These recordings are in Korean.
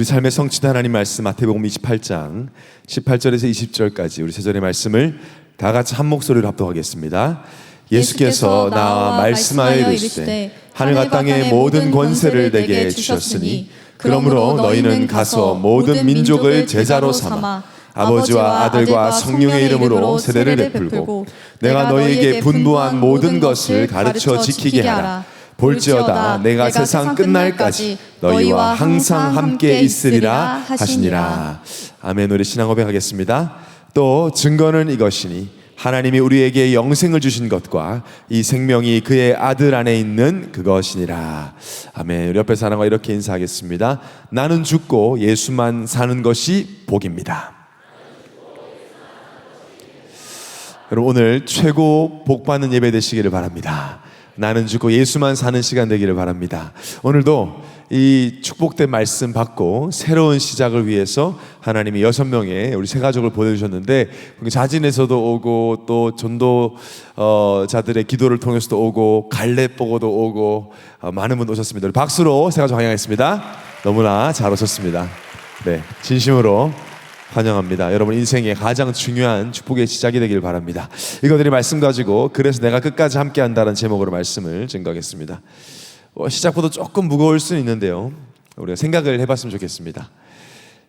우리 삶의 성취된 하나님 말씀 마태복음 28장 18절에서 20절까지 우리 세 절의 말씀을 다 같이 한 목소리로 합독하겠습니다. 예수께서 나와 말씀하여 이르시되 하늘과 땅의 모든 권세를 내게 주셨으니 그러므로 너희는 가서 모든 민족을 제자로 삼아 아버지와 아들과 성령의 이름으로 세례를 베풀고 내가 너희에게 분부한 모든 것을 가르쳐 지키게 하라. 볼지어다 내가 세상 끝날까지 너희와 항상 함께 있으리라 하시니라. 아멘. 우리 신앙 고백하겠습니다. 또 증거는 이것이니 하나님이 우리에게 영생을 주신 것과 이 생명이 그의 아들 안에 있는 그것이니라. 아멘. 우리 옆에 사람과 이렇게 인사하겠습니다. 나는 죽고 예수만 사는 것이 복입니다. 여러분, 오늘 최고 복받는 예배 되시기를 바랍니다. 나는 죽고 예수만 사는 시간 되기를 바랍니다. 오늘도 이 축복된 말씀 받고 새로운 시작을 위해서 하나님이 6명의 우리 세 가족을 보내주셨는데 자진에서도 오고 또 전도자들의 기도를 통해서도 오고 갈렙 보고도 오고 많은 분 오셨습니다. 우리 박수로 세 가족 환영하겠습니다. 너무나 잘 오셨습니다. 네, 진심으로 환영합니다. 여러분 인생의 가장 중요한 축복의 시작이 되길 바랍니다. 이거들이 말씀 가지고 그래서 내가 끝까지 함께 한다는 제목으로 말씀을 증거하겠습니다. 시작부터 조금 무거울 수는 있는데요, 우리가 생각을 해봤으면 좋겠습니다.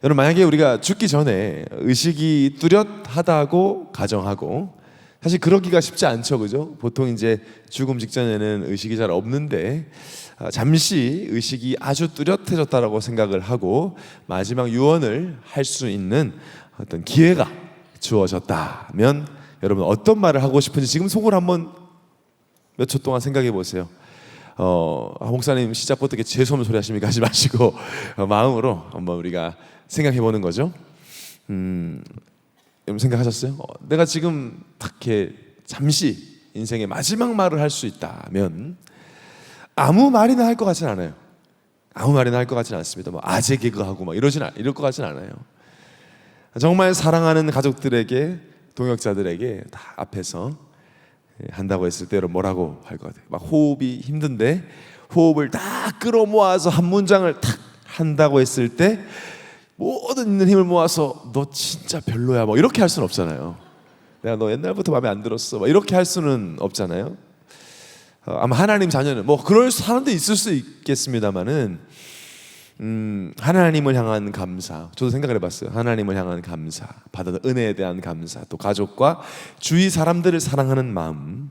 여러분, 만약에 우리가 죽기 전에 의식이 뚜렷하다고 가정하고, 사실 그러기가 쉽지 않죠, 그죠? 보통 이제 죽음 직전에는 의식이 잘 없는데 잠시 의식이 아주 뚜렷해졌다라고 생각을 하고 마지막 유언을 할 수 있는 어떤 기회가 주어졌다면 여러분 어떤 말을 하고 싶은지 지금 속으로 한번 몇 초 동안 생각해 보세요. 목사님 시작부터 이렇게 죄송한 소리 하십니까 하지 마시고 마음으로 한번 우리가 생각해 보는 거죠. 여러분 생각하셨어요? 내가 지금 딱 이렇게 잠시 인생의 마지막 말을 할 수 있다면 아무 말이나 할 것 같지는 않아요. 아무 말이나 할 것 같지는 않습니다. 뭐 아재 개그하고 막 이럴 것 같지는 않아요. 정말 사랑하는 가족들에게, 동역자들에게 다 앞에서 한다고 했을 때 여러분 뭐라고 할 것 같아요? 막 호흡이 힘든데 호흡을 다 끌어모아서 한 문장을 탁 한다고 했을 때 모든 있는 힘을 모아서 너 진짜 별로야 뭐 이렇게 할 수는 없잖아요. 내가 너 옛날부터 마음에 안 들었어 뭐 이렇게 할 수는 없잖아요. 아마 하나님 자녀는 뭐 그럴 사람도 있을 수 있겠습니다만은 하나님을 향한 감사, 저도 생각을 해봤어요. 하나님을 향한 감사, 받은 은혜에 대한 감사, 또 가족과 주위 사람들을 사랑하는 마음,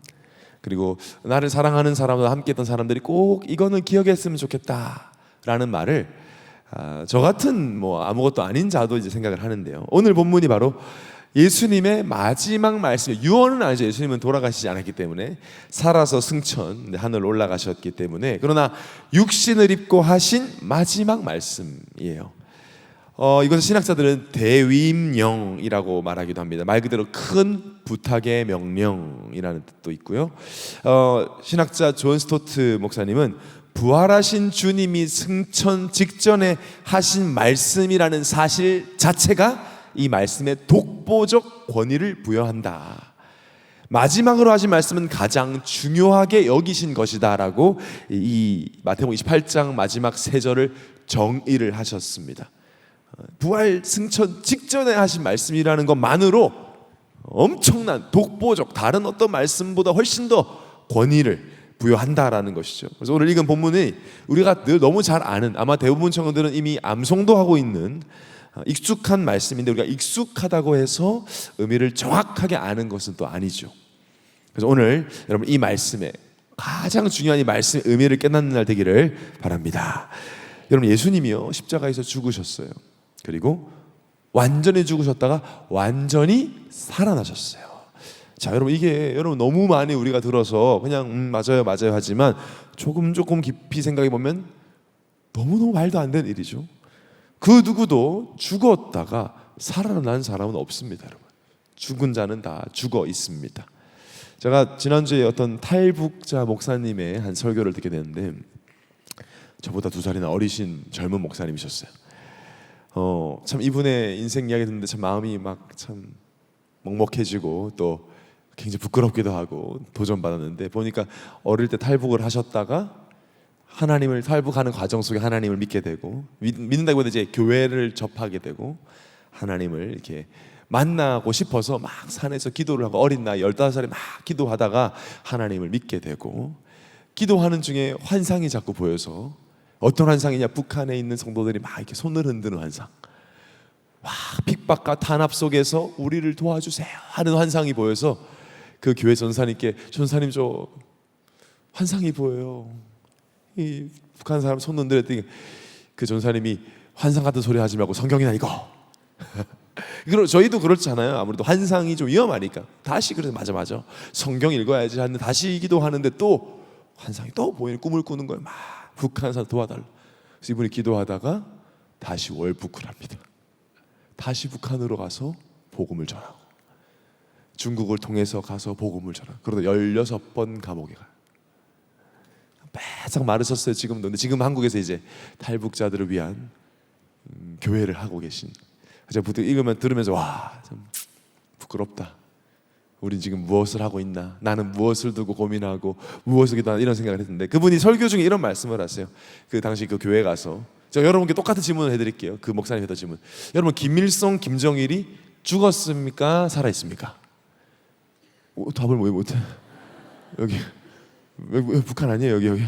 그리고 나를 사랑하는 사람과 함께했던 사람들이 꼭 이거는 기억했으면 좋겠다라는 말을 저 같은 뭐 아무것도 아닌 자도 이제 생각을 하는데요. 오늘 본문이 바로 예수님의 마지막 말씀, 유언은 아니죠. 예수님은 돌아가시지 않았기 때문에 살아서 승천 하늘 올라가셨기 때문에, 그러나 육신을 입고 하신 마지막 말씀이에요. 이것을 신학자들은 대위임령이라고 말하기도 합니다. 말 그대로 큰 부탁의 명령이라는 뜻도 있고요. 신학자 존 스토트 목사님은 부활하신 주님이 승천 직전에 하신 말씀이라는 사실 자체가 이 말씀에 독보적 권위를 부여한다. 마지막으로 하신 말씀은 가장 중요하게 여기신 것이다 라고 이 마태복음 28장 마지막 세 절을 정의를 하셨습니다. 부활 승천 직전에 하신 말씀이라는 것만으로 엄청난 독보적, 다른 어떤 말씀보다 훨씬 더 권위를 부여한다라는 것이죠. 그래서 오늘 읽은 본문이 우리가 늘 너무 잘 아는, 아마 대부분 청년들은 이미 암송도 하고 있는 익숙한 말씀인데, 우리가 익숙하다고 해서 의미를 정확하게 아는 것은 또 아니죠. 그래서 오늘 여러분 이 말씀에 가장 중요한 이 말씀의 의미를 깨닫는 날 되기를 바랍니다. 여러분 예수님이요 십자가에서 죽으셨어요. 그리고 완전히 죽으셨다가 완전히 살아나셨어요. 자, 여러분 이게 여러분 너무 많이 우리가 들어서 그냥 맞아요 하지만 조금 깊이 생각해 보면 너무너무 말도 안 되는 일이죠. 그 누구도 죽었다가 살아난 사람은 없습니다, 여러분. 죽은 자는 다 죽어 있습니다. 제가 지난주에 어떤 탈북자 목사님의 한 설교를 듣게 됐는데 저보다 2살이나 어리신 젊은 목사님이셨어요. 참 이분의 인생 이야기 듣는데 참 마음이 막 참 먹먹해지고 또 굉장히 부끄럽기도 하고 도전받았는데, 보니까 어릴 때 탈북을 하셨다가 하나님을 탈북하는 과정 속에 하나님을 믿게 되고, 믿는다기보다 이제 교회를 접하게 되고, 하나님을 이렇게 만나고 싶어서 막 산에서 기도를 하고, 어린 나이 15살에 막 기도하다가 하나님을 믿게 되고, 기도하는 중에 환상이 자꾸 보여서, 어떤 환상이냐, 북한에 있는 성도들이 막 이렇게 손을 흔드는 환상, 와, 핍박과 탄압 속에서 우리를 도와주세요 하는 환상이 보여서 그 교회 전사님께, 전사님 저 환상이 보여요, 이 북한 사람 손 흔들었더니 그 전사님이 환상 같은 소리 하지 말고 성경이나 읽어. 저희도 그렇잖아요. 아무래도 환상이 좀 위험하니까 다시, 그래서 맞아 성경 읽어야지 하는데 다시 기도하는데 또 환상이 또 보이는, 꿈을 꾸는 거예요. 막 북한 사람 도와달라. 그래서 이분이 기도하다가 다시 월북을 합니다. 다시 북한으로 가서 복음을 전하고, 중국을 통해서 가서 복음을 전하고, 그러다 16번 감옥에 가요. 바짝 마르셨어요 지금도. 근데 지금 한국에서 이제 탈북자들을 위한 교회를 하고 계신, 제가 부터 읽으면 들으면서 와, 참 부끄럽다. 우린 지금 무엇을 하고 있나? 나는 무엇을 두고 고민하고 무엇을 기도하나, 이런 생각을 했는데, 그분이 설교 중에 이런 말씀을 하세요. 그 당시 그 교회 가서, 제가 여러분께 똑같은 질문을 해드릴게요. 그 목사님 했던 질문. 여러분, 김일성, 김정일이 죽었습니까? 살아있습니까? 답을 왜 못해? 여기 왜 북한 아니에요? 여기.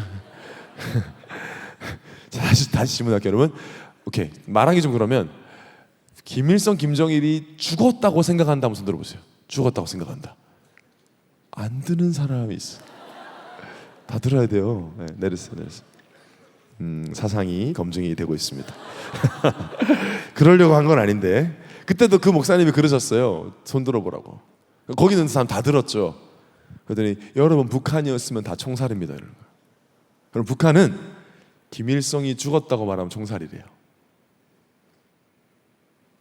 다시 질문할게요, 여러분. 오케이, 말하기 좀 그러면, 김일성, 김정일이 죽었다고 생각한다면 손 들어보세요. 죽었다고 생각한다. 안 드는 사람이 있어. 다 들어야 돼요. 네, 내렸어요. 사상이 검증이 되고 있습니다. 그러려고 한 건 아닌데, 그때도 그 목사님이 그러셨어요. 손 들어보라고. 거기 있는 사람 다 들었죠. 그러더니 여러분, 북한이었으면 다 총살입니다. 그럼 북한은 김일성이 죽었다고 말하면 총살이래요.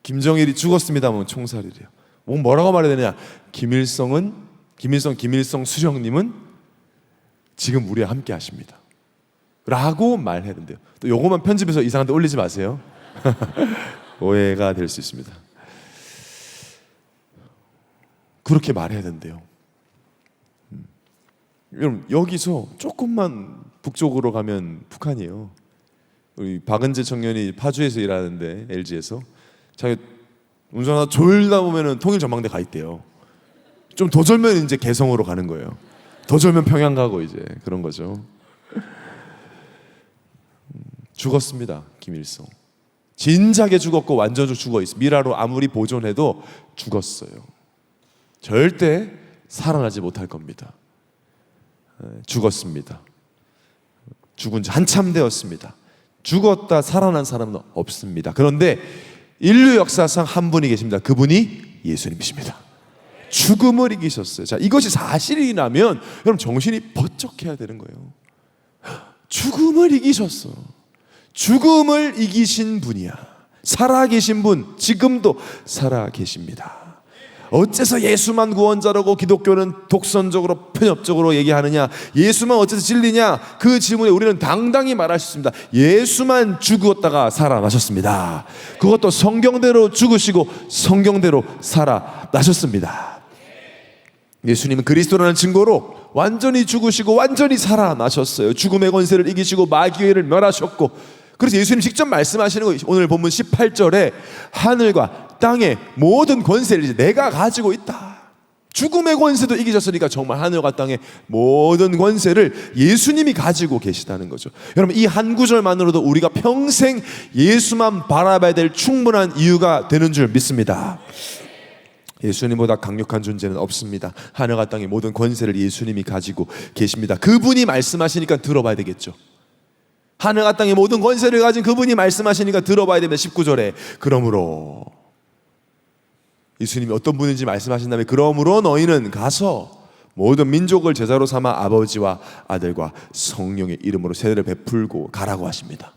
김정일이 죽었습니다 하면 총살이래요. 뭐라고 말해야 되냐? 김일성 수령님은 지금 우리와 함께 하십니다 라고 말해야 된대요. 또 요거만 편집해서 이상한 데 올리지 마세요. 오해가 될 수 있습니다. 그렇게 말해야 된대요. 여러분, 여기서 조금만 북쪽으로 가면 북한이에요. 우리 박은재 청년이 파주에서 일하는데, LG에서 자기 운전하다 졸다 보면은 통일전망대 가 있대요. 좀 더 졸면 이제 개성으로 가는 거예요. 더 졸면 평양 가고, 이제 그런 거죠. 죽었습니다, 김일성. 진작에 죽었고 완전히 죽어 있어. 미라로 아무리 보존해도 죽었어요. 절대 살아나지 못할 겁니다. 죽었습니다. 죽은 지 한참 되었습니다. 죽었다 살아난 사람은 없습니다. 그런데 인류 역사상 한 분이 계십니다. 그분이 예수님이십니다. 죽음을 이기셨어요. 자, 이것이 사실이라면 여러분, 정신이 번쩍해야 되는 거예요. 죽음을 이기셨어. 죽음을 이기신 분이야. 살아계신 분, 지금도 살아계십니다. 어째서 예수만 구원자라고 기독교는 독선적으로 편협적으로 얘기하느냐, 예수만 어째서 진리냐, 그 질문에 우리는 당당히 말할 수 있습니다. 예수만 죽었다가 살아나셨습니다. 그것도 성경대로 죽으시고 성경대로 살아나셨습니다. 예수님은 그리스도라는 증거로 완전히 죽으시고 완전히 살아나셨어요. 죽음의 권세를 이기시고 마귀를 멸하셨고, 그래서 예수님 직접 말씀하시는 거, 오늘 본문 18절에 하늘과 땅의 모든 권세를 이제 내가 가지고 있다. 죽음의 권세도 이기셨으니까 정말 하늘과 땅의 모든 권세를 예수님이 가지고 계시다는 거죠. 여러분, 이 한 구절만으로도 우리가 평생 예수만 바라봐야 될 충분한 이유가 되는 줄 믿습니다. 예수님보다 강력한 존재는 없습니다. 하늘과 땅의 모든 권세를 예수님이 가지고 계십니다. 그분이 말씀하시니까 들어봐야 되겠죠. 하늘과 땅의 모든 권세를 가진 그분이 말씀하시니까 들어봐야 됩니다. 19절에 그러므로, 예수님이 어떤 분인지 말씀하신 다음에 그러므로 너희는 가서 모든 민족을 제자로 삼아 아버지와 아들과 성령의 이름으로 세례를 베풀고 가라고 하십니다.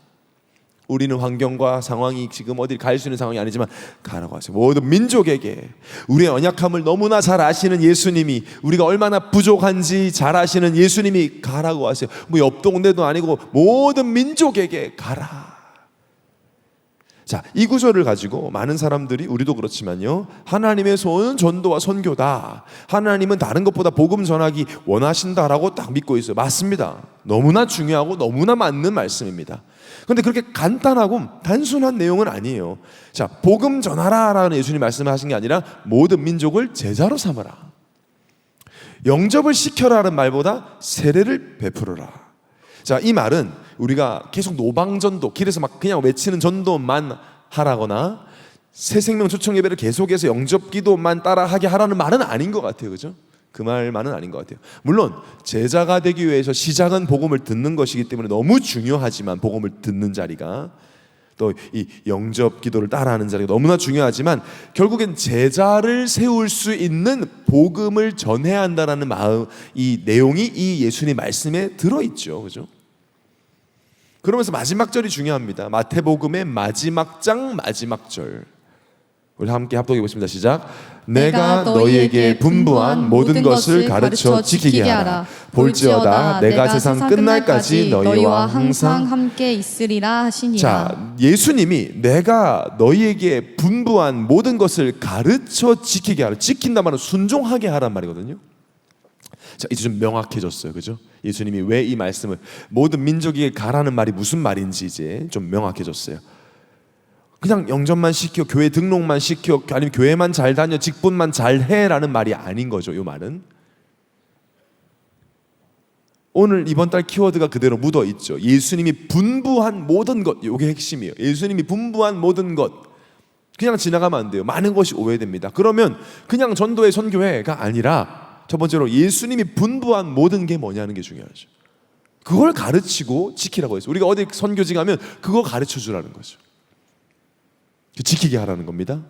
우리는 환경과 상황이 지금 어디 갈 수 있는 상황이 아니지만 가라고 하세요. 모든 민족에게, 우리의 연약함을 너무나 잘 아시는 예수님이, 우리가 얼마나 부족한지 잘 아시는 예수님이 가라고 하세요. 뭐 옆 동네도 아니고 모든 민족에게 가라. 자, 이 구절을 가지고 많은 사람들이, 우리도 그렇지만요, 하나님의 소원은 전도와 선교다, 하나님은 다른 것보다 복음 전하기 원하신다라고 딱 믿고 있어요. 맞습니다. 너무나 중요하고 너무나 맞는 말씀입니다. 그런데 그렇게 간단하고 단순한 내용은 아니에요. 자, 복음 전하라라는 예수님 말씀하신 게 아니라 모든 민족을 제자로 삼아라, 영접을 시켜라는 말보다 세례를 베풀어라. 자, 이 말은 우리가 계속 노방전도, 길에서 막 그냥 외치는 전도만 하라거나 새 생명 초청 예배를 계속해서 영접 기도만 따라하게 하라는 말은 아닌 것 같아요. 그죠? 그 말만은 아닌 것 같아요. 물론 제자가 되기 위해서 시작은 복음을 듣는 것이기 때문에 너무 중요하지만, 복음을 듣는 자리가, 또 이 영접 기도를 따라하는 자리가 너무나 중요하지만, 결국엔 제자를 세울 수 있는 복음을 전해야 한다는 마음, 이 내용이 이 예수님 말씀에 들어있죠. 그죠? 그러면서 마지막 절이 중요합니다. 마태복음의 마지막 장 마지막 절, 우리 함께 합독해 보겠습니다. 시작. 내가 너희에게 분부한 모든 것을 가르쳐 지키게 하라. 볼지어다 내가 세상 끝날까지 너희와 항상 함께 있으리라 하시니라. 자, 예수님이 내가 너희에게 분부한 모든 것을 가르쳐 지키게 하라. 지킨다 말은 순종하게 하란 말이거든요. 자, 이제 좀 명확해졌어요. 그죠? 예수님이 왜 이 말씀을 모든 민족에게 가라는 말이 무슨 말인지 이제 좀 명확해졌어요. 그냥 영접만 시켜, 교회 등록만 시켜, 아니면 교회만 잘 다녀, 직분만 잘 해라는 말이 아닌 거죠. 이 말은 오늘 이번 달 키워드가 그대로 묻어 있죠. 예수님이 분부한 모든 것, 이게 핵심이에요. 예수님이 분부한 모든 것, 그냥 지나가면 안 돼요. 많은 것이 오해됩니다. 그러면 그냥 전도회 선교회가 아니라 첫 번째로 예수님이 분부한 모든 게 뭐냐는 게 중요하죠. 그걸 가르치고 지키라고 했어요. 우리가 어디 선교지 가면 그거 가르쳐 주라는 거죠. 지키게 하라는 겁니다.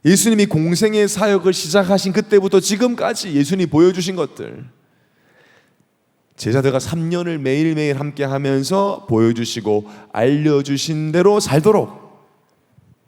예수님이 공생의 사역을 시작하신 그때부터 지금까지 예수님이 보여주신 것들, 제자들과 3년을 매일매일 함께 하면서 보여주시고 알려주신 대로 살도록,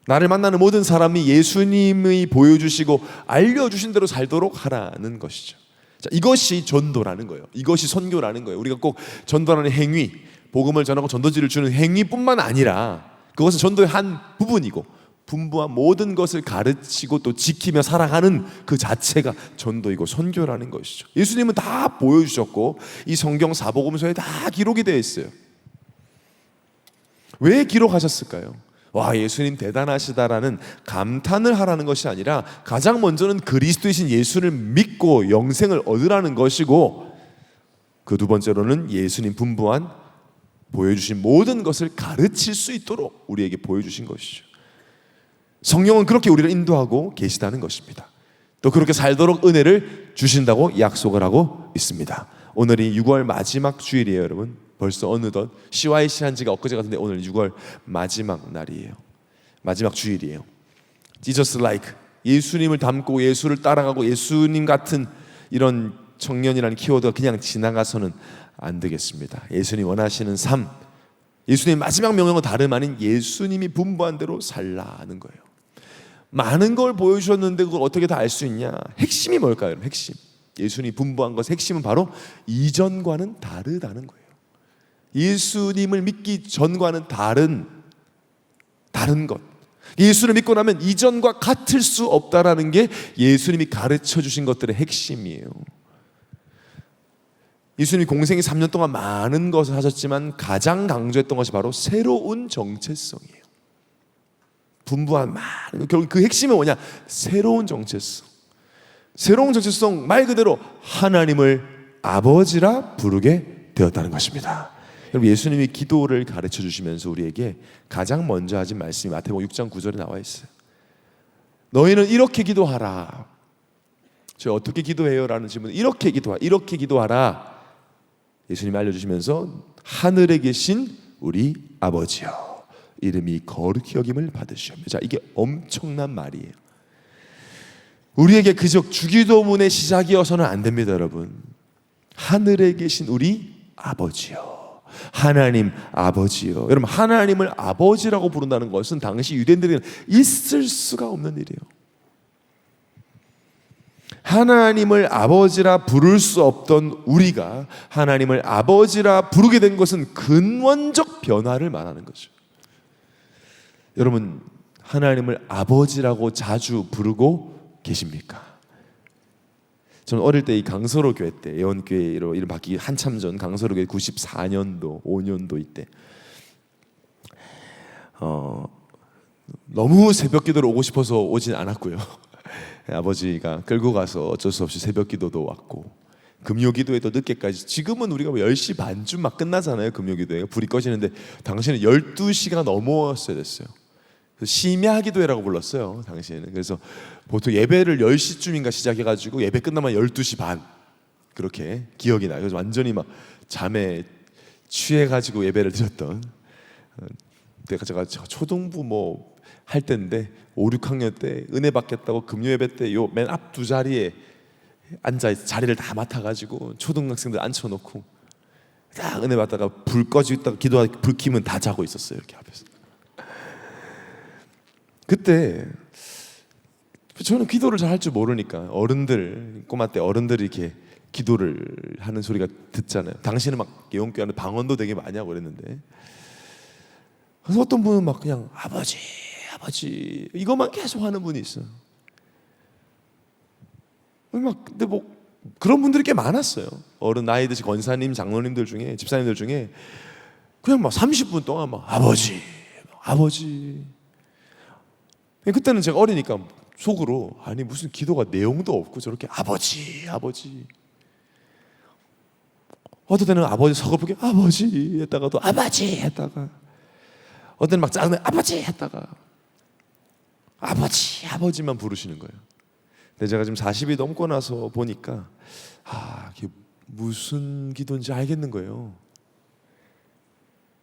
나를 만나는 모든 사람이 예수님이 보여주시고 알려주신 대로 살도록 하라는 것이죠. 자, 이것이 전도라는 거예요. 이것이 선교라는 거예요. 우리가 꼭 전도라는 행위, 복음을 전하고 전도지를 주는 행위뿐만 아니라 그것은 전도의 한 부분이고, 분부한 모든 것을 가르치고 또 지키며 살아가는 그 자체가 전도이고 선교라는 것이죠. 예수님은 다 보여주셨고 이 성경 사복음서에 다 기록이 되어 있어요. 왜 기록하셨을까요? 와, 예수님 대단하시다라는 감탄을 하라는 것이 아니라 가장 먼저는 그리스도이신 예수를 믿고 영생을 얻으라는 것이고, 그 두 번째로는 예수님 분부한 보여주신 모든 것을 가르칠 수 있도록 우리에게 보여주신 것이죠. 성령은 그렇게 우리를 인도하고 계시다는 것입니다. 또 그렇게 살도록 은혜를 주신다고 약속을 하고 있습니다. 오늘이 6월 마지막 주일이에요. 여러분, 벌써 어느덧 CYC 한 지가 엊그제 같은데 오늘 6월 마지막 날이에요. 마지막 주일이에요. Jesus like, 예수님을 닮고 예수를 따라가고 예수님 같은 이런 청년이라는 키워드가 그냥 지나가서는 안 되겠습니다. 예수님 원하시는 삶, 예수님의 마지막 명령은 다름 아닌 예수님이 분부한 대로 살라는 거예요. 많은 걸 보여주셨는데 그걸 어떻게 다 알 수 있냐? 핵심이 뭘까요? 핵심, 예수님이 분부한 것의 핵심은 바로 이전과는 다르다는 거예요. 예수님을 믿기 전과는 다른 것, 예수를 믿고 나면 이전과 같을 수 없다라는 게 예수님이 가르쳐 주신 것들의 핵심이에요. 예수님이 공생이 3년 동안 많은 것을 하셨지만 가장 강조했던 것이 바로 새로운 정체성이에요. 분부한 많은, 결국 그 핵심은 뭐냐? 새로운 정체성. 새로운 정체성, 말 그대로 하나님을 아버지라 부르게 되었다는 것입니다. 여러분, 예수님이 기도를 가르쳐 주시면서 우리에게 가장 먼저 하신 말씀이 마태복음 6장 9절에 나와 있어요. 너희는 이렇게 기도하라. 저 어떻게 기도해요? 라는 질문. 이렇게 기도하라. 예수님이 알려주시면서 하늘에 계신 우리 아버지여, 이름이 거룩히 여김을 받으시오며. 자, 이게 엄청난 말이에요. 우리에게 그저 주기도문의 시작이어서는 안 됩니다. 여러분, 하늘에 계신 우리 아버지여, 하나님 아버지여. 여러분, 하나님을 아버지라고 부른다는 것은 당시 유대인들에게는 있을 수가 없는 일이에요. 하나님을 아버지라 부를 수 없던 우리가 하나님을 아버지라 부르게 된 것은 근원적 변화를 말하는 거죠. 여러분, 하나님을 아버지라고 자주 부르고 계십니까? 저는 어릴 때 이 강서로 교회 때, 예원교회로 이름 바뀌기 한참 전 강서로 교회 94년도 5년도 이때 너무 새벽 기도를 오고 싶어서 오진 않았고요. 아버지가 끌고 가서 어쩔 수 없이 새벽 기도도 왔고, 금요 기도에도 늦게까지, 지금은 우리가 뭐 10시 반쯤 막 끝나잖아요. 금요 기도에 불이 꺼지는데 당시에는 12시가 넘었어야 됐어요. 심야 기도회라고 불렀어요, 당시에는. 그래서 보통 예배를 10시쯤인가 시작해가지고 예배 끝나면 12시 반, 그렇게 기억이 나요. 그래서 완전히 막 잠에 취해가지고 예배를 드렸던 때가, 제가 초등부 뭐 할 때인데 5, 6학년 때 은혜 받겠다고 금요 예배 때 요 맨 앞 두 자리에 앉아 자리를 다 맡아가지고 초등학생들 앉혀놓고 딱 은혜 받다가 불 꺼지고 있다가 기도하다 불 켜면 다 자고 있었어요, 이렇게 앞에서. 그때 저는 기도를 잘 할 줄 모르니까 어른들, 꼬마 때 어른들이 이렇게 기도를 하는 소리가 듣잖아요. 당시에는 막 예원교회 안에 방언도 되게 많이 하고 그랬는데, 그래서 어떤 분은 막 그냥 아버지 아버지 이것만 계속 하는 분이 있어요. 막 근데 뭐 그런 분들이 꽤 많았어요. 어른 나이 드신 권사님, 장로님들 중에, 집사님들 중에 그냥 막 30분 동안 막 아버지 아버지. 그때는 제가 어리니까 속으로, 아니 무슨 기도가 내용도 없고 저렇게 아버지 아버지. 어떤 때는 아버지 서글프게 아버지 했다가 또 아버지 했다가, 어떤 때는 막 짜증내 아버지 했다가 아버지 아버지만 부르시는 거예요. 근데 제가 지금 40이 넘고 나서 보니까 이게 무슨 기도인지 알겠는 거예요.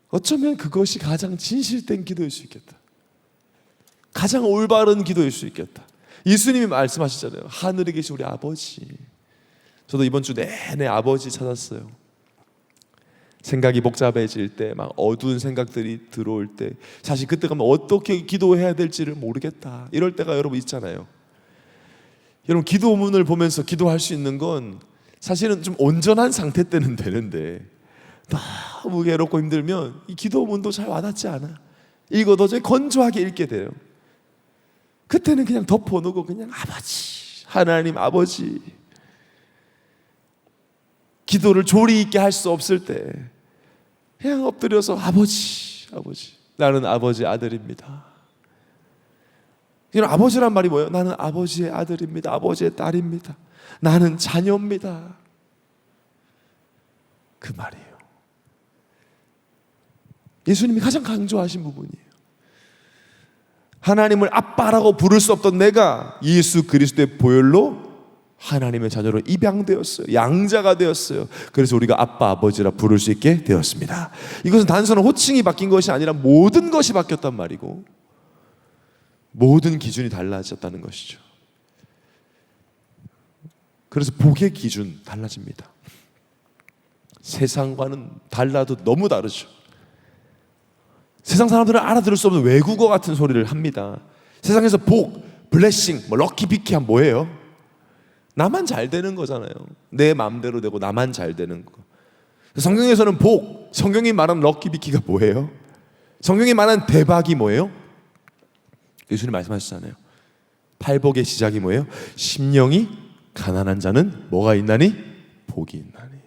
어쩌면 그것이 가장 진실된 기도일 수 있겠다. 가장 올바른 기도일 수 있겠다. 예수님이 말씀하시잖아요. 하늘에 계신 우리 아버지. 저도 이번 주 내내 아버지 찾았어요. 생각이 복잡해질 때, 막 어두운 생각들이 들어올 때, 사실 그때 가면 어떻게 기도해야 될지를 모르겠다, 이럴 때가 여러분 있잖아요. 여러분, 기도문을 보면서 기도할 수 있는 건 사실은 좀 온전한 상태 때는 되는데, 너무 괴롭고 힘들면 이 기도문도 잘 와닿지 않아. 읽어도 좀 건조하게 읽게 돼요. 그때는 그냥 덮어놓고 그냥 아버지, 하나님 아버지. 기도를 조리 있게 할 수 없을 때 그냥 엎드려서 아버지 아버지, 나는 아버지의 아들입니다. 이런 아버지란 말이 뭐예요? 나는 아버지의 아들입니다. 아버지의 딸입니다. 나는 자녀입니다. 그 말이에요. 예수님이 가장 강조하신 부분이에요. 하나님을 아빠라고 부를 수 없던 내가 예수 그리스도의 보혈로 하나님의 자녀로 입양되었어요. 양자가 되었어요. 그래서 우리가 아빠 아버지라 부를 수 있게 되었습니다. 이것은 단순한 호칭이 바뀐 것이 아니라 모든 것이 바뀌었단 말이고, 모든 기준이 달라졌다는 것이죠. 그래서 복의 기준 달라집니다. 세상과는 달라도 너무 다르죠. 세상 사람들은 알아들을 수 없는 외국어 같은 소리를 합니다. 세상에서 복, 블레싱, 럭키 비키 하면 뭐예요? 나만 잘 되는 거잖아요. 내 마음대로 되고 나만 잘 되는 거. 성경에서는 복, 성경이 말하는 럭키 비키가 뭐예요? 성경이 말하는 대박이 뭐예요? 예수님 말씀하셨잖아요. 팔복의 시작이 뭐예요? 심령이 가난한 자는 뭐가 있나니? 복이 있나니.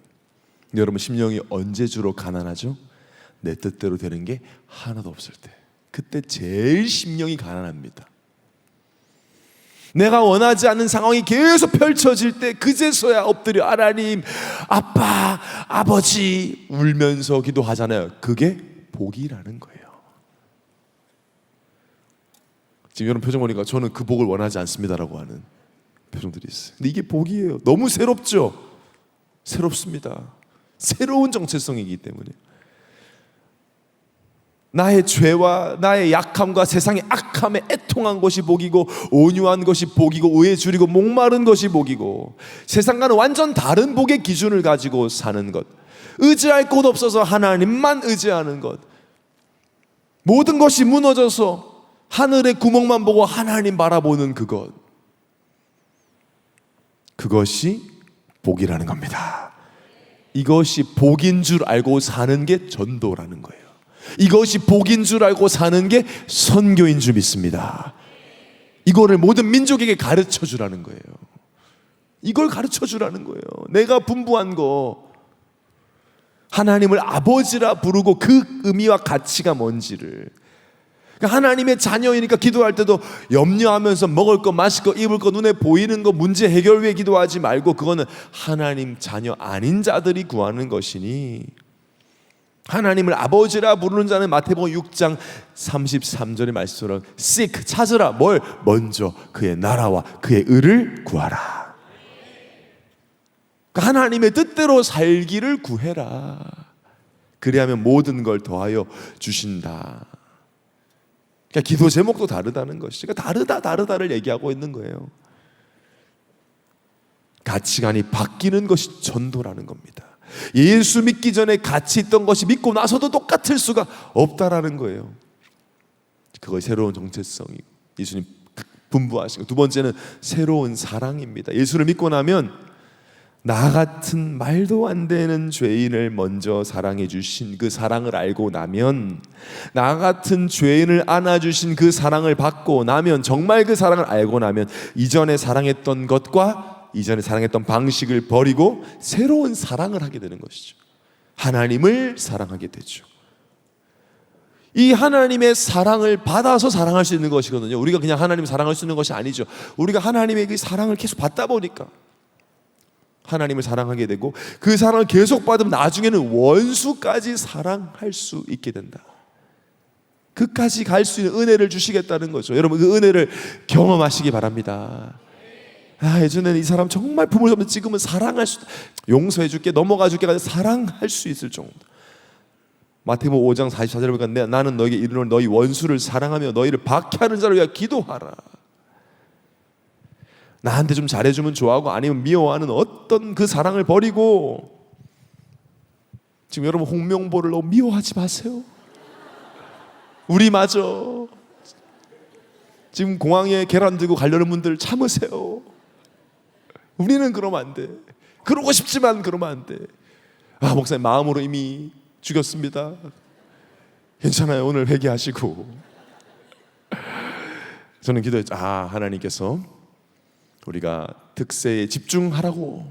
여러분, 심령이 언제 주로 가난하죠? 내 뜻대로 되는 게 하나도 없을 때, 그때 제일 심령이 가난합니다. 내가 원하지 않는 상황이 계속 펼쳐질 때 그제서야 엎드려 하나님 아빠 아버지 울면서 기도하잖아요. 그게 복이라는 거예요. 지금 여러분 표정 보니까 저는 그 복을 원하지 않습니다라고 하는 표정들이 있어요. 근데 이게 복이에요. 너무 새롭죠? 새롭습니다. 새로운 정체성이기 때문에. 나의 죄와 나의 약함과 세상의 악함에 애통한 것이 복이고, 온유한 것이 복이고, 의에 줄이고 목마른 것이 복이고, 세상과는 완전 다른 복의 기준을 가지고 사는 것, 의지할 곳 없어서 하나님만 의지하는 것, 모든 것이 무너져서 하늘의 구멍만 보고 하나님 바라보는 그것, 그것이 복이라는 겁니다. 이것이 복인 줄 알고 사는 게 전도라는 거예요. 이것이 복인 줄 알고 사는 게 선교인 줄 믿습니다. 이거를 모든 민족에게 가르쳐 주라는 거예요. 이걸 가르쳐 주라는 거예요. 내가 분부한 거, 하나님을 아버지라 부르고 그 의미와 가치가 뭔지를. 그러니까 하나님의 자녀이니까 기도할 때도 염려하면서 먹을 거, 마실 거, 입을 거, 눈에 보이는 거 문제 해결 위해 기도하지 말고, 그거는 하나님 자녀 아닌 자들이 구하는 것이니, 하나님을 아버지라 부르는 자는 마태복음 6장 33절의 말씀처럼 seek, 찾으라. 뭘? 먼저 그의 나라와 그의 의를 구하라. 하나님의 뜻대로 살기를 구해라. 그리하면 모든 걸 더하여 주신다. 그러니까 기도 제목도 다르다는 것이죠. 그러니까 다르다를 얘기하고 있는 거예요. 가치관이 바뀌는 것이 전도라는 겁니다. 예수 믿기 전에 같이 있던 것이 믿고 나서도 똑같을 수가 없다라는 거예요. 그것이 새로운 정체성이고 예수님 분부하신 거. 두 번째는 새로운 사랑입니다. 예수를 믿고 나면 나 같은 말도 안 되는 죄인을 먼저 사랑해 주신 그 사랑을 알고 나면, 나 같은 죄인을 안아주신 그 사랑을 받고 나면, 정말 그 사랑을 알고 나면 이전에 사랑했던 것과 이전에 사랑했던 방식을 버리고 새로운 사랑을 하게 되는 것이죠. 하나님을 사랑하게 되죠. 이 하나님의 사랑을 받아서 사랑할 수 있는 것이거든요. 우리가 그냥 하나님을 사랑할 수 있는 것이 아니죠. 우리가 하나님의 그 사랑을 계속 받다 보니까 하나님을 사랑하게 되고, 그 사랑을 계속 받으면 나중에는 원수까지 사랑할 수 있게 된다. 그까지 갈 수 있는 은혜를 주시겠다는 거죠. 여러분, 그 은혜를 경험하시기 바랍니다. 예전에는 이 사람 정말 품을 수 없는데 지금은 사랑할 수, 용서해 줄게, 넘어가 줄게, 사랑할 수 있을 정도. 마태복음 5장 44절에 보니까 나는 너에게 이르노니 너희 원수를 사랑하며 너희를 박해하는 자를 위하여 기도하라. 나한테 좀 잘해주면 좋아하고 아니면 미워하는 어떤 그 사랑을 버리고, 지금 여러분 홍명보를 너무 미워하지 마세요. 우리마저 지금 공항에 계란 들고 가려는 분들 참으세요. 우리는 그러면 안 돼. 그러고 싶지만 그러면 안 돼. 목사님 마음으로 이미 죽였습니다. 괜찮아요. 오늘 회개하시고. 저는 기도했죠. 하나님께서 우리가 득세에 집중하라고,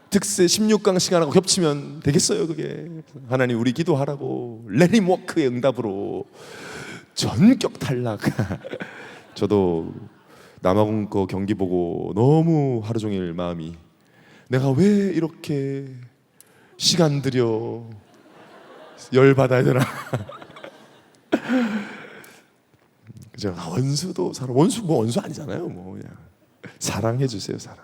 득세 16강 시간하고 겹치면 되겠어요. 그게 하나님 우리 기도하라고, 레니워크의 응답으로 전격 탈락. 저도 남아공거 경기 보고 너무 하루 종일 마음이, 내가 왜 이렇게 시간 들여 열받아야 되나. 그죠? 원수도 원수 아니잖아요. 그냥 사랑해 주세요. 사랑,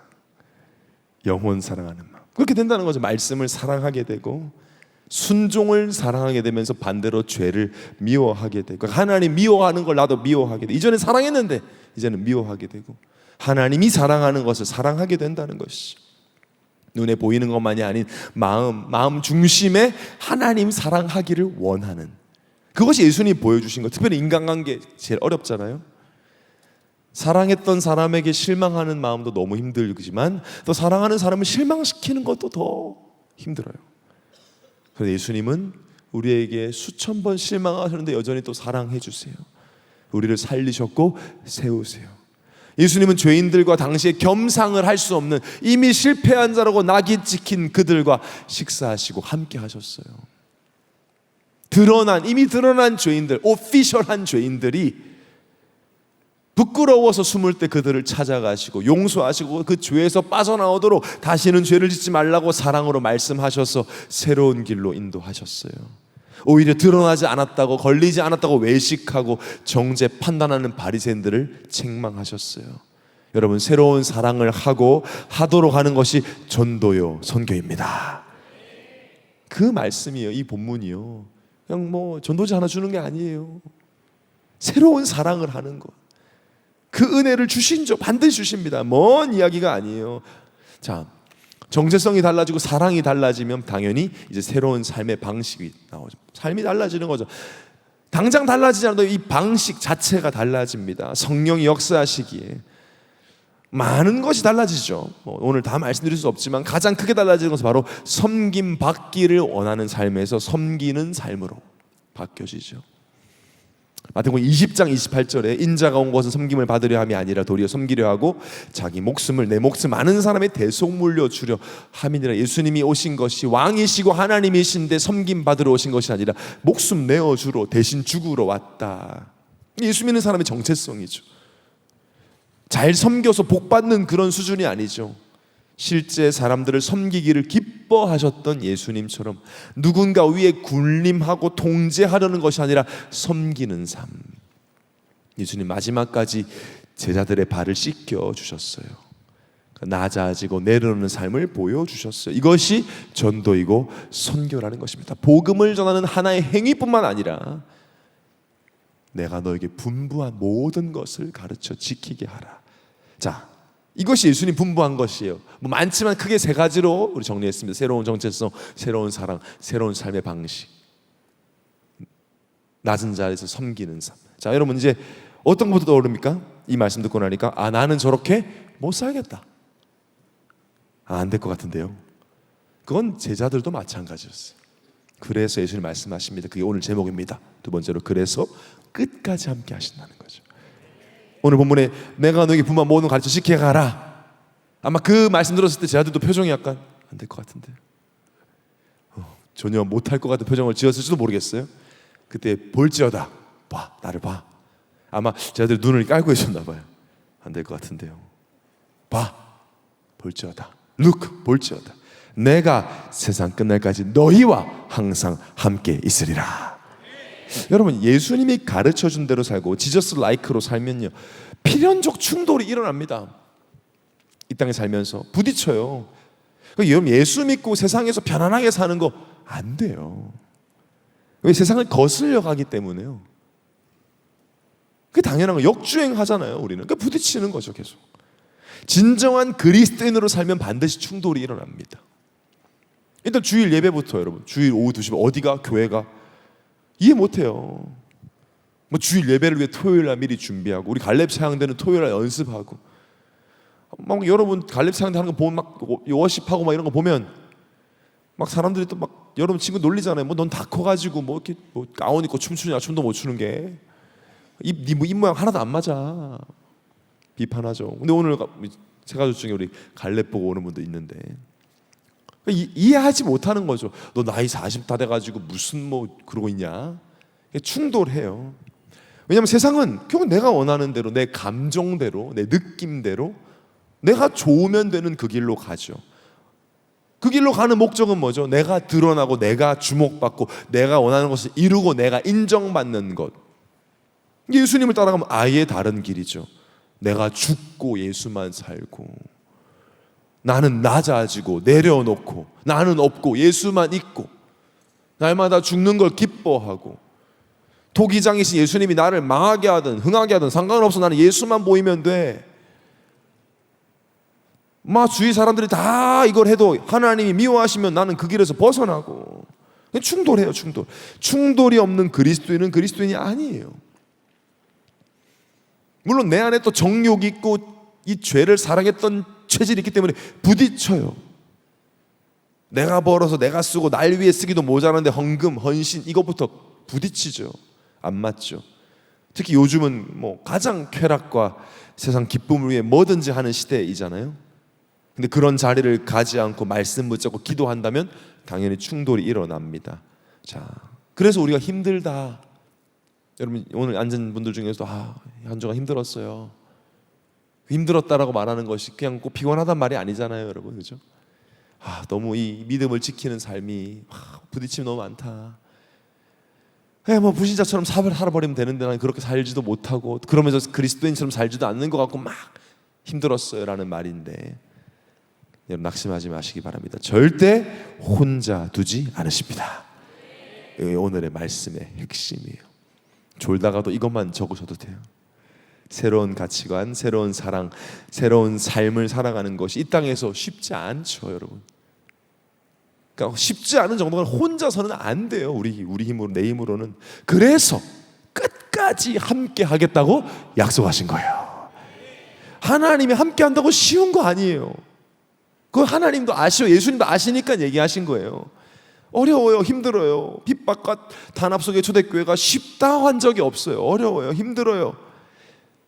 영혼 사랑하는 마음. 그렇게 된다는 거죠. 말씀을 사랑하게 되고 순종을 사랑하게 되면서 반대로 죄를 미워하게 되고, 하나님 미워하는 걸 나도 미워하게 되고, 이전에 사랑했는데 이제는 미워하게 되고, 하나님이 사랑하는 것을 사랑하게 된다는 것이, 눈에 보이는 것만이 아닌 마음 중심에 하나님 사랑하기를 원하는, 그것이 예수님이 보여주신 것. 특별히 인간관계 제일 어렵잖아요. 사랑했던 사람에게 실망하는 마음도 너무 힘들지만 또 사랑하는 사람을 실망시키는 것도 더 힘들어요. 그래서 예수님은 우리에게 수천 번 실망하셨는데 여전히 또 사랑해 주세요. 우리를 살리셨고 세우세요. 예수님은 죄인들과 당시에 겸상을 할 수 없는 이미 실패한 자라고 낙이 찍힌 그들과 식사하시고 함께 하셨어요. 이미 드러난 죄인들, 오피셜한 죄인들이 부끄러워서 숨을 때 그들을 찾아가시고 용서하시고 그 죄에서 빠져나오도록 다시는 죄를 짓지 말라고 사랑으로 말씀하셔서 새로운 길로 인도하셨어요. 오히려 드러나지 않았다고, 걸리지 않았다고 외식하고 정죄 판단하는 바리새인들을 책망하셨어요. 여러분, 새로운 사랑을 하도록 하는 것이 전도요, 선교입니다. 그 말씀이에요. 이 본문이요. 그냥 전도지 하나 주는 게 아니에요. 새로운 사랑을 하는 것. 그 은혜를 주신죠. 반드시 주십니다. 먼 이야기가 아니에요. 자, 정체성이 달라지고 사랑이 달라지면 당연히 이제 새로운 삶의 방식이 나오죠. 삶이 달라지는 거죠. 당장 달라지지 않아도 이 방식 자체가 달라집니다. 성령이 역사하시기에 많은 것이 달라지죠. 오늘 다 말씀드릴 수 없지만 가장 크게 달라지는 것은 바로 섬김 받기를 원하는 삶에서 섬기는 삶으로, 바뀌어지죠. 마태복음 20장 28절에 인자가 온 것은 섬김을 받으려 함이 아니라 도리어 섬기려 하고 자기 목숨을 내 목숨 많은 사람의 대속 물려주려 함이니라. 예수님이 오신 것이 왕이시고 하나님이신데 섬김 받으러 오신 것이 아니라 목숨 내어주러 대신 죽으러 왔다. 예수 믿는 사람의 정체성이죠. 잘 섬겨서 복 받는 그런 수준이 아니죠. 실제 사람들을 섬기기를 기뻐하셨던 예수님처럼 누군가 위에 군림하고 통제하려는 것이 아니라 섬기는 삶. 예수님 마지막까지 제자들의 발을 씻겨 주셨어요. 낮아지고 내려오는 삶을 보여주셨어요. 이것이 전도이고 선교라는 것입니다. 복음을 전하는 하나의 행위뿐만 아니라 내가 너에게 분부한 모든 것을 가르쳐 지키게 하라. 자, 이것이 예수님 분부한 것이에요. 뭐 많지만 크게 세 가지로 우리 정리했습니다. 새로운 정체성, 새로운 사랑, 새로운 삶의 방식. 낮은 자리에서 섬기는 삶. 자, 여러분 이제 어떤 것부터 떠오릅니까? 이 말씀 듣고 나니까 나는 저렇게 못 살겠다. 안 될 것 같은데요. 그건 제자들도 마찬가지였어요. 그래서 예수님 말씀하십니다. 그게 오늘 제목입니다. 두 번째로 그래서 끝까지 함께 하신다는 거죠. 오늘 본문에 내가 너에게 분부한 모든 가르쳐 지켜 가라. 아마 그 말씀 들었을 때 제자들도 표정이 약간 안 될 것 같은데 전혀 못할 것 같은 표정을 지었을지도 모르겠어요. 그때 볼지어다 봐, 나를 봐. 아마 제자들 눈을 깔고 있었나 봐요. 안 될 것 같은데요. 봐, 볼지어다. look, 볼지어다. 내가 세상 끝날까지 너희와 항상 함께 있으리라. 여러분 예수님이 가르쳐준 대로 살고 지저스 라이크로 살면요 필연적 충돌이 일어납니다. 이 땅에 살면서 부딪혀요. 여러분 예수 믿고 세상에서 편안하게 사는 거 안 돼요. 왜? 세상을 거슬려 가기 때문에요. 그게 당연한 거. 역주행하잖아요 우리는. 그러니까 부딪히는 거죠 계속. 진정한 그리스도인으로 살면 반드시 충돌이 일어납니다. 일단 주일 예배부터 여러분 주일 오후 2시 어디가? 교회가? 이해 못해요. 뭐 주일 예배를 위해 토요일 날 미리 준비하고 우리 갈렙 사양대는 토요일 날 연습하고 막 여러분 갈렙 사양대 하는 거 보면 막 워십하고 막 이런 거 보면 막 사람들이 또 막 여러분 친구 놀리잖아요. 뭐 넌 다 커가지고 뭐 이렇게 뭐 가운 입고 춤추냐 춤도 못 추는 게 입 모양 하나도 안 맞아. 비판하죠. 근데 오늘 세 가족 중에 우리 갈렙 보고 오는 분도 있는데 이해하지 못하는 거죠. 너 나이 40 다 돼가지고 무슨 뭐 그러고 있냐. 충돌해요. 왜냐하면 세상은 결국 내가 원하는 대로 내 감정대로 내 느낌대로 내가 좋으면 되는 그 길로 가죠. 그 길로 가는 목적은 뭐죠? 내가 드러나고 내가 주목받고 내가 원하는 것을 이루고 내가 인정받는 것. 예수님을 따라가면 아예 다른 길이죠. 내가 죽고 예수만 살고 나는 낮아지고 내려놓고 나는 없고 예수만 있고 날마다 죽는 걸 기뻐하고 토기장이신 예수님이 나를 망하게 하든 흥하게 하든 상관없어. 나는 예수만 보이면 돼. 막 주위 사람들이 다 이걸 해도 하나님이 미워하시면 나는 그 길에서 벗어나고. 충돌해요. 충돌이 없는 그리스도인은 그리스도인이 아니에요. 물론 내 안에 또 정욕이 있고 이 죄를 사랑했던 체질이 있기 때문에 부딪혀요. 내가 벌어서 내가 쓰고 날 위해 쓰기도 모자란데 헌금, 헌신 이것부터 부딪히죠. 안 맞죠. 특히 요즘은 뭐 가장 쾌락과 세상 기쁨을 위해 뭐든지 하는 시대이잖아요. 근데 그런 자리를 가지 않고 말씀 붙잡고 기도한다면 당연히 충돌이 일어납니다. 자, 그래서 우리가 힘들다. 여러분 오늘 앉은 분들 중에서도 한 주가 힘들었어요. 힘들었다라고 말하는 것이 그냥 꼭 피곤하단 말이 아니잖아요, 여러분, 그렇죠? 너무 이 믿음을 지키는 삶이 부딪힘이 너무 많다. 뭐 불신자처럼 살아버리면 되는데 난 그렇게 살지도 못하고 그러면서 그리스도인처럼 살지도 않는 것 같고 막 힘들었어요라는 말인데 여러분 낙심하지 마시기 바랍니다. 절대 혼자 두지 않으십니다. 오늘의 말씀의 핵심이에요. 졸다가도 이것만 적으셔도 돼요. 새로운 가치관, 새로운 사랑, 새로운 삶을 살아가는 것이 이 땅에서 쉽지 않죠, 여러분. 그러니까 쉽지 않은 정도는 혼자서는 안 돼요. 우리 힘으로, 내 힘으로는. 그래서 끝까지 함께 하겠다고 약속하신 거예요. 하나님이 함께 한다고 쉬운 거 아니에요. 그거 하나님도 아시고 예수님도 아시니까 얘기하신 거예요. 어려워요, 힘들어요, 핍박과 단합 속의 초대교회가 쉽다 한 적이 없어요. 어려워요. 힘들어요.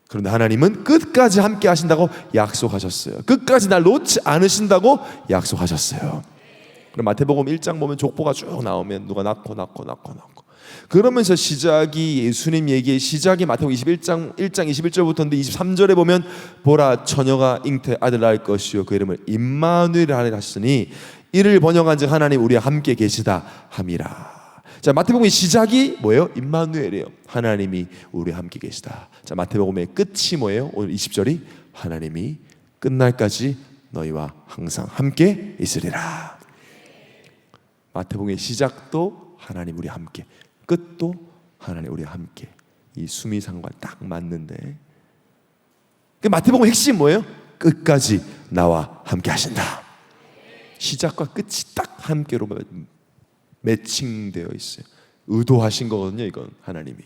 그런데 하나님은 끝까지 함께 하신다고 약속하셨어요. 끝까지 날 놓지 않으신다고 약속하셨어요. 그럼 마태복음 1장 보면 족보가 쭉 나오면 누가 낳고 그러면서 시작이 예수님 얘기의 시작이 마태복음 1장 21절부터인데 23절에 보면 보라 처녀가 잉태 아들 낳을 것이요 그 이름을 임마누엘이라 하시니 이를 번역한즉 하나님 우리와 함께 계시다 함이라. 자, 마태복음의 시작이 뭐예요? 임마누엘이에요. 하나님이 우리와 함께 계시다. 자, 마태복음의 끝이 뭐예요? 오늘 20절이 하나님이 끝날까지 너희와 항상 함께 있으리라. 마태복음의 시작도 하나님 우리와 함께, 끝도 하나님 우리와 함께. 이 수미상과 딱 맞는데, 그 마태복음 핵심 뭐예요? 끝까지 나와 함께 하신다. 시작과 끝이 딱 함께로 매칭되어 있어요. 의도하신 거거든요. 이건 하나님이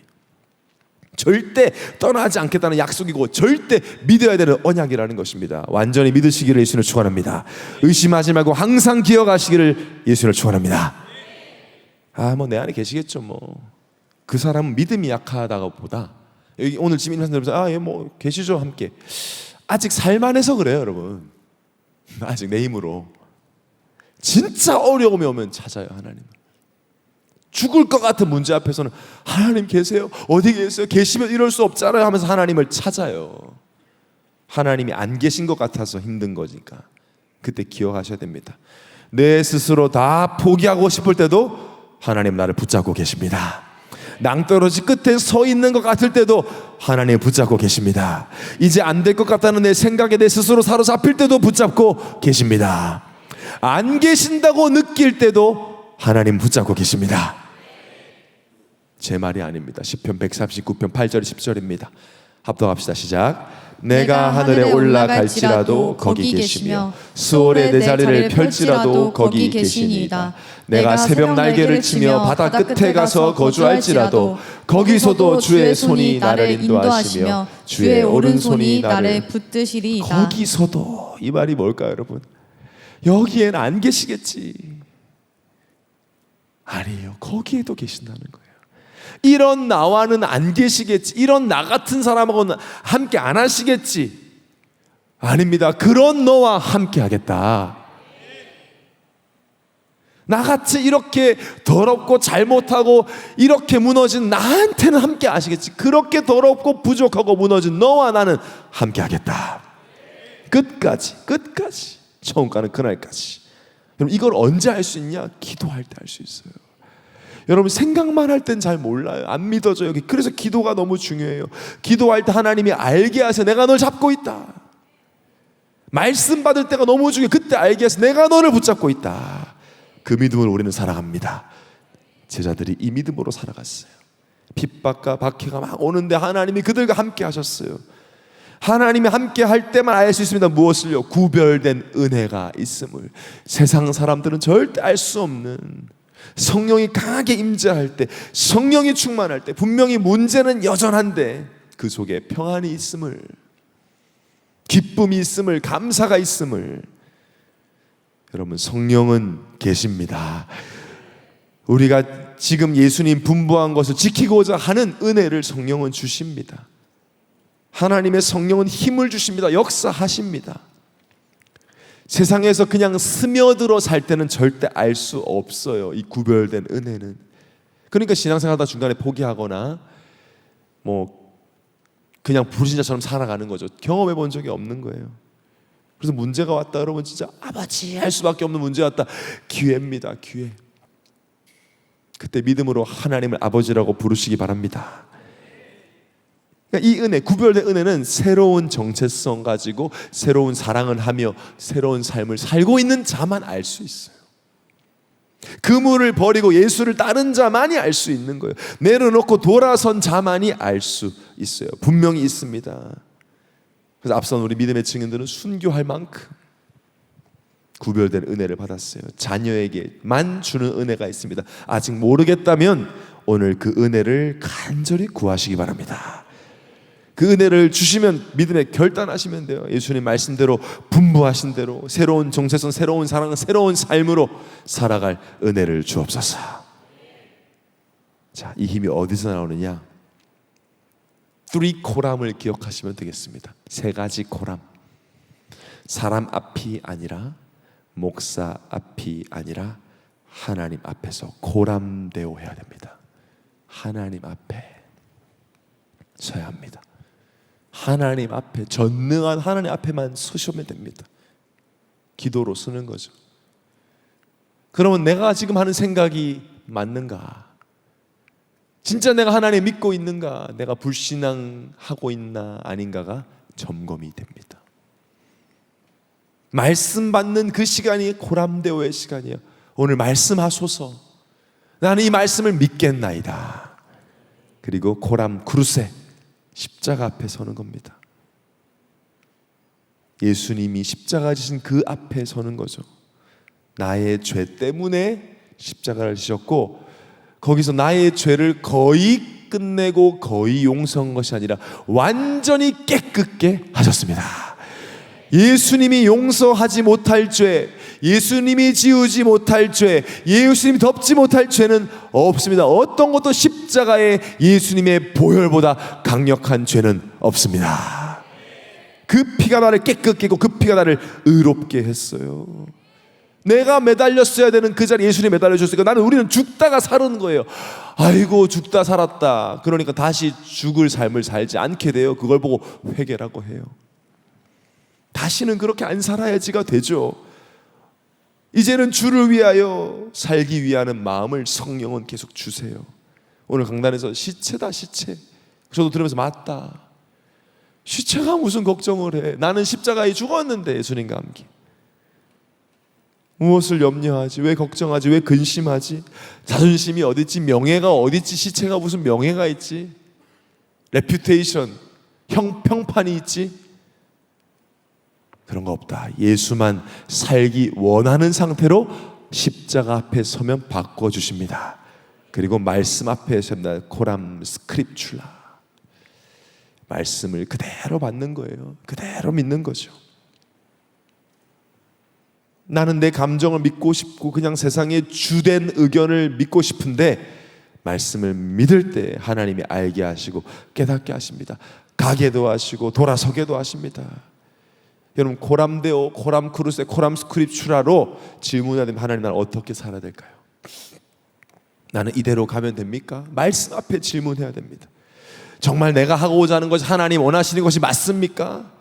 절대 떠나지 않겠다는 약속이고 절대 믿어야 되는 언약이라는 것입니다. 완전히 믿으시기를 예수님을 축원합니다. 의심하지 말고 항상 기억하시기를 예수님을 축원합니다. 뭐 내 안에 계시겠죠. 그 사람은 믿음이 약하다가 보다 여기 오늘 지금 있는 사람들 뭐 계시죠. 함께 아직 살만해서 그래요. 여러분 아직 내 힘으로 진짜 어려움이 오면 찾아요. 하나님. 죽을 것 같은 문제 앞에서는 하나님 계세요? 어디 계세요? 계시면 이럴 수 없잖아요 하면서 하나님을 찾아요. 하나님이 안 계신 것 같아서 힘든 거니까 그때 기억하셔야 됩니다. 내 스스로 다 포기하고 싶을 때도 하나님 나를 붙잡고 계십니다. 낭떠러지 끝에 서 있는 것 같을 때도 하나님 붙잡고 계십니다. 이제 안 될 것 같다는 내 생각에 내 스스로 사로잡힐 때도 붙잡고 계십니다. 안 계신다고 느낄 때도 하나님 붙잡고 계십니다. 제 말이 아닙니다. 시편 139편 8절 10절입니다. 합독합시다. 시작. 내가 하늘에 올라갈지라도 거기 계시며 수월에 내 자리를 펼지라도 거기 계시니이다. 내가 새벽 날개를 치며 바다 끝에 가서 거주할지라도 거기서도 주의 손이 나를 인도하시며 주의 오른손이 나를 붙드시리이다. 거기서도 이 말이 뭘까요, 여러분? 여기에는 안 계시겠지. 아니에요. 거기에도 계신다는 거예요. 이런 나와는 안 계시겠지. 이런 나 같은 사람하고는 함께 안 하시겠지. 아닙니다. 그런 너와 함께 하겠다. 나같이 이렇게 더럽고 잘못하고 이렇게 무너진 나한테는 함께 하시겠지. 그렇게 더럽고 부족하고 무너진 너와 나는 함께 하겠다. 끝까지 처음가는 그날까지. 여러분 이걸 언제 할 수 있냐? 기도할 때 할 수 있어요. 여러분 생각만 할 땐 잘 몰라요. 안 믿어져요. 그래서 기도가 너무 중요해요. 기도할 때 하나님이 알게 하세요. 내가 널 잡고 있다. 말씀 받을 때가 너무 중요해요. 그때 알게 하세요. 내가 너를 붙잡고 있다. 그 믿음을 우리는 살아갑니다. 제자들이 이 믿음으로 살아갔어요. 핍박과 박해가 막 오는데 하나님이 그들과 함께 하셨어요. 하나님이 함께 할 때만 알 수 있습니다. 무엇을요? 구별된 은혜가 있음을. 세상 사람들은 절대 알 수 없는, 성령이 강하게 임재할 때, 성령이 충만할 때 분명히 문제는 여전한데 그 속에 평안이 있음을, 기쁨이 있음을, 감사가 있음을. 여러분 성령은 계십니다. 우리가 지금 예수님 분부한 것을 지키고자 하는 은혜를 성령은 주십니다. 하나님의 성령은 힘을 주십니다. 역사하십니다. 세상에서 그냥 스며들어 살 때는 절대 알 수 없어요. 이 구별된 은혜는. 그러니까 신앙생활하다 중간에 포기하거나 그냥 불신자처럼 살아가는 거죠. 경험해 본 적이 없는 거예요. 그래서 문제가 왔다 여러분 진짜 아버지 할 수밖에 없는 문제 왔다. 기회입니다. 기회. 그때 믿음으로 하나님을 아버지라고 부르시기 바랍니다. 이 은혜, 구별된 은혜는 새로운 정체성 가지고 새로운 사랑을 하며 새로운 삶을 살고 있는 자만 알 수 있어요. 그물을 버리고 예수를 따른 자만이 알 수 있는 거예요. 내려놓고 돌아선 자만이 알 수 있어요. 분명히 있습니다. 그래서 앞선 우리 믿음의 증인들은 순교할 만큼 구별된 은혜를 받았어요. 자녀에게만 주는 은혜가 있습니다. 아직 모르겠다면 오늘 그 은혜를 간절히 구하시기 바랍니다. 그 은혜를 주시면 믿음에 결단하시면 돼요. 예수님 말씀대로 분부하신 대로 새로운 정체성, 새로운 사랑, 새로운 삶으로 살아갈 은혜를 주옵소서. 자, 이 힘이 어디서 나오느냐? 3 코람을 기억하시면 되겠습니다. 3가지 코람. 사람 앞이 아니라, 목사 앞이 아니라 하나님 앞에서 고람되어 해야 됩니다. 하나님 앞에 서야 합니다. 하나님 앞에, 전능한 하나님 앞에만 서시면 됩니다. 기도로 서는 거죠. 그러면 내가 지금 하는 생각이 맞는가? 진짜 내가 하나님 믿고 있는가? 내가 불신앙하고 있나 아닌가가 점검이 됩니다. 말씀 받는 그 시간이 고람대오의 시간이에요. 오늘 말씀하소서. 나는 이 말씀을 믿겠나이다. 그리고 고람 크루세, 십자가 앞에 서는 겁니다. 예수님이 십자가 지신 그 앞에 서는 거죠. 나의 죄 때문에 십자가를 지셨고, 거기서 나의 죄를 거의 끝내고 거의 용서한 것이 아니라 완전히 깨끗게 하셨습니다. 예수님이 용서하지 못할 죄, 예수님이 지우지 못할 죄, 예수님이 덮지 못할 죄는 없습니다. 어떤 것도 십자가의 예수님의 보혈보다 강력한 죄는 없습니다. 그 피가 나를 깨끗게 하고 그 피가 나를 의롭게 했어요. 내가 매달렸어야 되는 그 자리에 예수님이 매달려줬으니까 우리는 죽다가 사는 거예요. 아이고, 죽다 살았다. 그러니까 다시 죽을 삶을 살지 않게 돼요. 그걸 보고 회개라고 해요. 다시는 그렇게 안 살아야지가 되죠. 이제는 주를 위하여 살기 위하는 마음을 성령은 계속 주세요. 오늘 강단에서 시체다, 시체. 저도 들으면서 맞다. 시체가 무슨 걱정을 해. 나는 십자가에 죽었는데. 예수님과 함께 무엇을 염려하지? 왜 걱정하지? 왜 근심하지? 자존심이 어딨지? 명예가 어딨지? 시체가 무슨 명예가 있지? 레퓨테이션, 평판이 있지? 그런 거 없다. 예수만 살기 원하는 상태로 십자가 앞에 서면 바꿔주십니다. 그리고 말씀 앞에 섭니다. 코람 스크립출라. 말씀을 그대로 받는 거예요. 그대로 믿는 거죠. 나는 내 감정을 믿고 싶고 그냥 세상의 주된 의견을 믿고 싶은데 말씀을 믿을 때 하나님이 알게 하시고 깨닫게 하십니다. 가게도 하시고 돌아서게도 하십니다. 여러분, 고람데오, 고람 크루세, 고람 스크립추라로 질문해야 되면 하나님, 나는 어떻게 살아야 될까요? 나는 이대로 가면 됩니까? 말씀 앞에 질문해야 됩니다. 정말 내가 하고자 하는 것이 하나님 원하시는 것이 맞습니까?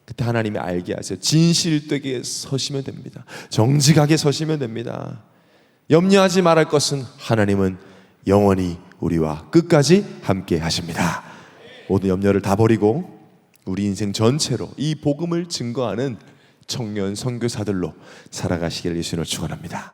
그때 하나님이 알게 하세요. 진실되게 서시면 됩니다. 정직하게 서시면 됩니다. 염려하지 말할 것은 하나님은 영원히 우리와 끝까지 함께 하십니다. 모든 염려를 다 버리고 우리 인생 전체로 이 복음을 증거하는 청년 선교사들로 살아가시기를 예수님으로 축원합니다.